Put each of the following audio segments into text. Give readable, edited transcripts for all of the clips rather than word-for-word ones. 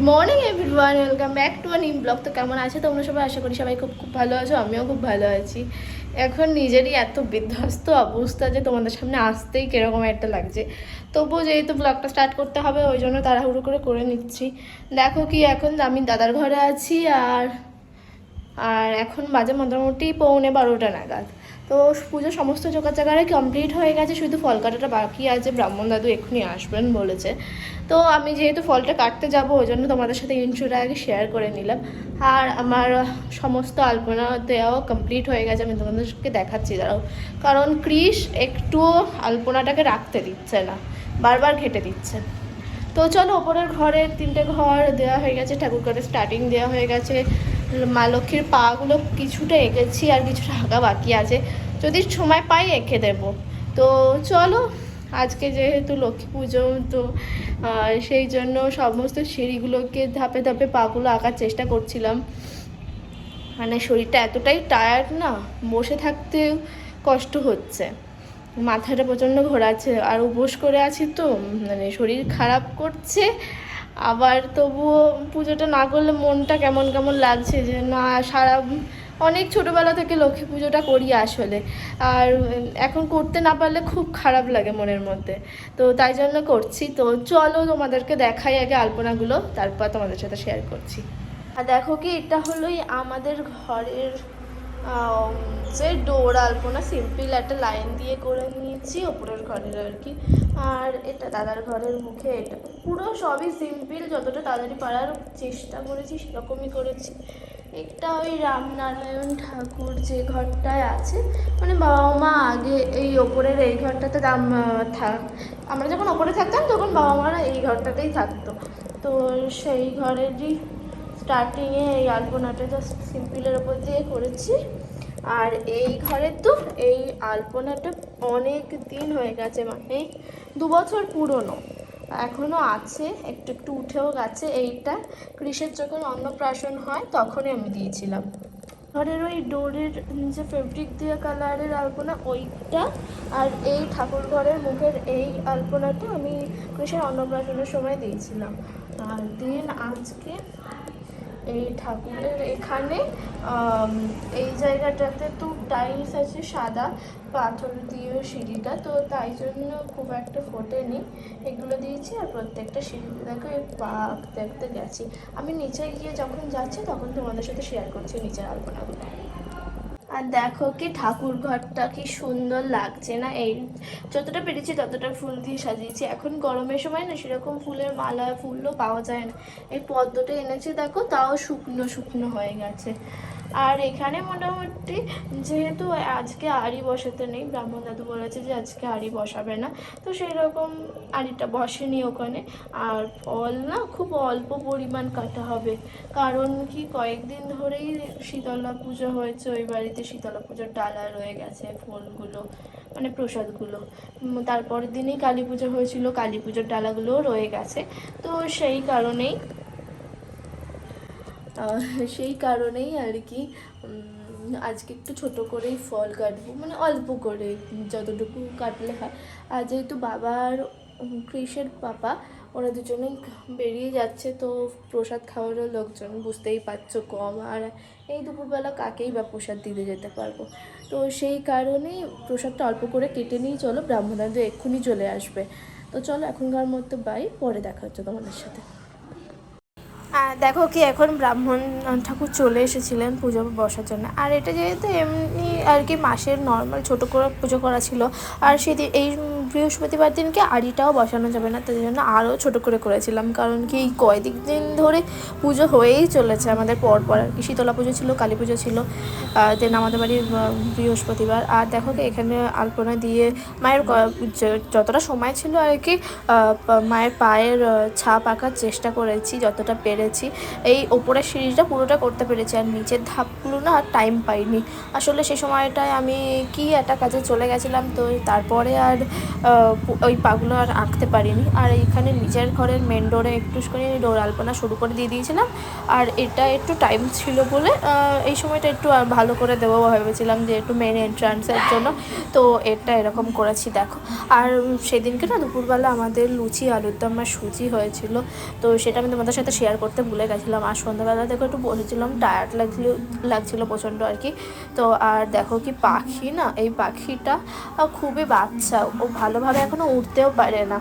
Morning everyone, welcome back to a new blog. তো কেমন আছে তোমরা সবাই? আশা করি সবাই খুব খুব ভালো আছো। আমিও খুব ভালো আছি। এখন নিজেরই এত বিধ্বস্ত অবস্থা যে তোমাদের সামনে আসতেই কীরকম একটা লাগছে। তবুও যেহেতু ব্লগটা স্টার্ট করতে হবে ওই জন্য তাড়াহুড়ো করে নিচ্ছি। দেখো কি, এখন আমি দাদার ঘরে আছি আর আর এখন বাজে মোটামুটি 11:45 নাগাদ। তো পুজো সমস্ত জোগাড় কমপ্লিট হয়ে গেছে, শুধু ফল কাটাটা বাকি আছে। ব্রাহ্মণ দাদু এক্ষুনি আসবেন বলেছে। তো আমি যেহেতু ফলটা কাটতে যাব ওই জন্য তোমাদের সাথে ইন্ট্রোটা আগে শেয়ার করে নিলাম। আর আমার সমস্ত আলপনা দেওয়াও কমপ্লিট হয়ে গেছে, আমি তোমাদেরকে দেখাচ্ছি দাঁড়াও। কারণ ক্রিস একটুও আলপনাটাকে রাখতে দিচ্ছে না, বারবার ঘেটে দিচ্ছে। তো চলো, ওপরের ঘরে 3টে ঘর দেওয়া হয়ে গেছে, ঠাকুর ঘরে স্টার্টিং দেওয়া হয়ে গেছে। মা লক্ষ্মীর পাগুলো কিছুটা এঁকেছি আর কিছুটা আঁকা বাকি আছে, যদি সময় পাই এঁকে দেব। তো চলো, আজকে যেহেতু লক্ষ্মী পুজো, তো সেই জন্য সমস্ত সিঁড়িগুলোকে ধাপে ধাপে পাগুলো আঁকার চেষ্টা করছিলাম। মানে শরীরটা এতটাই টায়ার্ড না, বসে থাকতে কষ্ট হচ্ছে, মাথাটা প্রচণ্ড ঘোরাচ্ছে আর উপোস করে আছি, তো মানে শরীর খারাপ করছে। আবার তবুও পুজোটা না করলে মনটা কেমন কেমন লাগছে যে না, অনেক ছোটোবেলা থেকে লক্ষ্মী পুজোটা করি আসলে, আর এখন করতে না পারলে খুব খারাপ লাগে মনের মধ্যে। তো তাই জন্য করছি। তো চলো তোমাদেরকে দেখাই আগে আলপনাগুলো, তারপর তোমাদের সাথে শেয়ার করছি। আর দেখো কি, এটা হলোই আমাদের ঘরের যে ডোর আলপনা, সিম্পল একটা লাইন দিয়ে করে নিয়েছি ওপরের ঘরের আর কি। আর এটা দাদার ঘরের মুখে, এটা পুরো সবই সিম্পল, যতটা তাড়াতাড়ি পারার চেষ্টা করেছি সেরকমই করেছি। একটা ওই রামনারায়ণ ঠাকুর যে ঘরটায় আছে, মানে বাবা মা আগে এই ওপরের এই ঘরটাতে আমরা যখন ওপরে থাকতাম তখন বাবা মারা এই ঘরটাতেই থাকতো। তো সেই ঘরেরই স্টার্টিংয়ে এই আলপনাটা জাস্ট সিম্পলের ওপর দিয়ে করেছি। আর এই ঘরে তো এই আলপনাটা অনেক দিন হয়ে গেছে, মানে 2 বছর পুরনো, এখনও আছে, একটু একটু উঠেও গেছে। এইটা কৃষের যখন অন্নপ্রাশন হয় তখনই আমি দিয়েছিলাম। ঘরের ওই ডোরের যে ফেব্রিক দিয়ে কালারের আলপনা ওইটা, আর এই ঠাকুর ঘরের মুখের এই আলপনাটা আমি কৃষের অন্নপ্রাশনের সময় দিয়েছিলাম। আর দিন আজকে এই ঠাকুরের এখানে এই জায়গাটাতে তো টাইলস আছে, সাদা পাথর দিয়ে সিঁড়িটা, তো তাই জন্য খুব একটা ফোটেনি, এগুলো দিয়েছি। আর প্রত্যেকটা সিঁড়িতে দেখো এই পাক দেখতে গেছি। আমি নিচে গিয়ে যখন যাচ্ছি তখন তোমাদের সাথে শেয়ার করছি নিচের আলপনাগুলো। আর দেখো কি ঠাকুর ঘরটা কি সুন্দর লাগছে না? এই যতটা পেরেছি ততটা ফুল দিয়ে সাজিয়েছি। এখন গরমের সময় না সেরকম ফুলের মালা ফুলও পাওয়া যায় না। এই পদ্মটা এনেছি দেখো, তাও শুকনো শুকনো হয়ে গেছে। আর এখানে মোটামুটি যেহেতু আজকে আড়ি বসাতে নেই, ব্রাহ্মণ দাদু বলেছে যে আজকে আড়ি বসাবে না, তো সেই রকম আড়িটা বসেনি ওখানে। আর ফল না খুব অল্প পরিমাণ কাটা হবে, কারণ কি কয়েকদিন ধরেই শীতলা পুজো হয়েছে, ওই বাড়িতে শীতলা পুজোর ডালা রয়ে গেছে, ফলগুলো মানে প্রসাদগুলো। তারপরের দিনই কালী পুজো হয়েছিল, কালী পুজোর ডালাগুলোও রয়ে গেছে। তো সেই কারণেই আর কি আজকে একটু ছোট করেই ফল কাটবো, মানে অল্প করে যতটুকু কাটলে হয়। আর যেহেতু বাবার কৃষের পাপা ওরা দুজনেই বেরিয়ে যাচ্ছে, তো প্রসাদ খাওয়ারও লোকজন বুঝতেই পারছো কম, আর এই দুপুরবেলা কাকেই বা প্রসাদ দিতে যেতে পারবো। তো সেই কারণেই প্রসাদটা অল্প করে কেটে নিয়ে চলো, ব্রাহ্মণাদের এক্ষুনি চলে আসবে। তো চলো এখনকার মতো বাই, পরে দেখা হচ্ছে তোমাদের সাথে। দেখো কি, এখন ব্রাহ্মণ ঠাকুর চলে এসেছিলেন পুজো বসার জন্য। আর এটা যেহেতু এমনি আর কি মাসের নর্মাল ছোটো করে পুজো করা ছিল, আর সেদিন এই বৃহস্পতিবার দিনকে আড়িটাও বসানো যাবে না, তাই জন্য আরও ছোটো করে করেছিলাম। কারণ কি এই দিন ধরে পুজো হয়েই চলেছে আমাদের পরপর আর কি। শীতলা পুজো ছিল, কালী পুজো ছিল, দেন আমাদের বাড়ির বৃহস্পতিবার। আর দেখো কি, এখানে আলপনা দিয়ে মায়ের যতটা সময় ছিল আর কি মায়ের পায়ের ছাপ আঁকার চেষ্টা করেছি যতটা পেরেছি। এই ওপরের সিঁড়িটা পুরোটা করতে পেরেছি, আর নিচের ধাপগুলো না আর টাইম পাইনি আসলে। সেই সময়টায় আমি কি একটা কাজে চলে গেছিলাম, তো তারপরে আর ওই পাগুলো আর আঁকতে পারিনি। আর এইখানে নিজের ঘরের মেন ডোরে একটুখানি ডোর আলপনা শুরু করে দিয়ে দিয়েছিলাম। আর এটা একটু টাইম ছিল বলে এই সময়টা একটু ভালো করে দেবো ভেবেছিলাম, যে একটু মেন এন্ট্রান্সের জন্য। তো এটা এরকম করেছি দেখো। আর সেদিনকে না দুপুরবেলা আমাদের লুচি আলুর দম আর সুজি হয়েছিল, তো সেটা আমি তোমাদের সাথে শেয়ার করতে ভুলে গেছিলাম। আর সন্ধ্যাবেলা দেখো একটু বসেছিলাম, টায়ার্ড লাগছিল প্রচণ্ড আর কি। তো আর দেখো কি পাখি না, এই পাখিটা খুবই বাচ্চা, ও ভালোভাবে এখনও উঠতেও পারে না।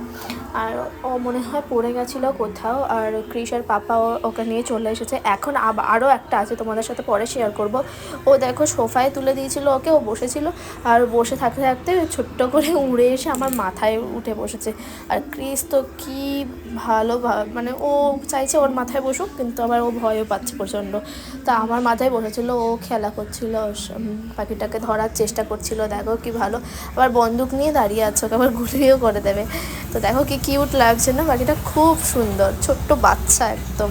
আর ও মনে হয় পড়ে গেছিলো কোথাও, আর ক্রিসের পাপা ওকে নিয়ে চলে এসেছে। এখন আরও একটা আছে, তোমাদের সাথে পরে শেয়ার করব। ও দেখো সোফায় তুলে দিয়েছিল ওকে, ও বসেছিল, আর বসে থাকতে থাকতে ছোট্ট করে উড়ে এসে আমার মাথায় উঠে বসেছে। আর ক্রিস তো কি ভালো, মানে ও চাইছে ওর মাথায় বসুক, কিন্তু আবার ও ভয়ও পাচ্ছে প্রচণ্ড। তা আমার মাথায় বসেছিল, ও খেলা করছিল, পাখিটাকে ধরার চেষ্টা করছিল। দেখো কি ভালো, আবার বন্দুক নিয়ে দাঁড়িয়ে আছে, ওকে আবার গুলিও করে দেবে। তো দেখো কি কিউট লাগছে না, পাখিটা খুব সুন্দর, ছোট্ট বাচ্চা একদম।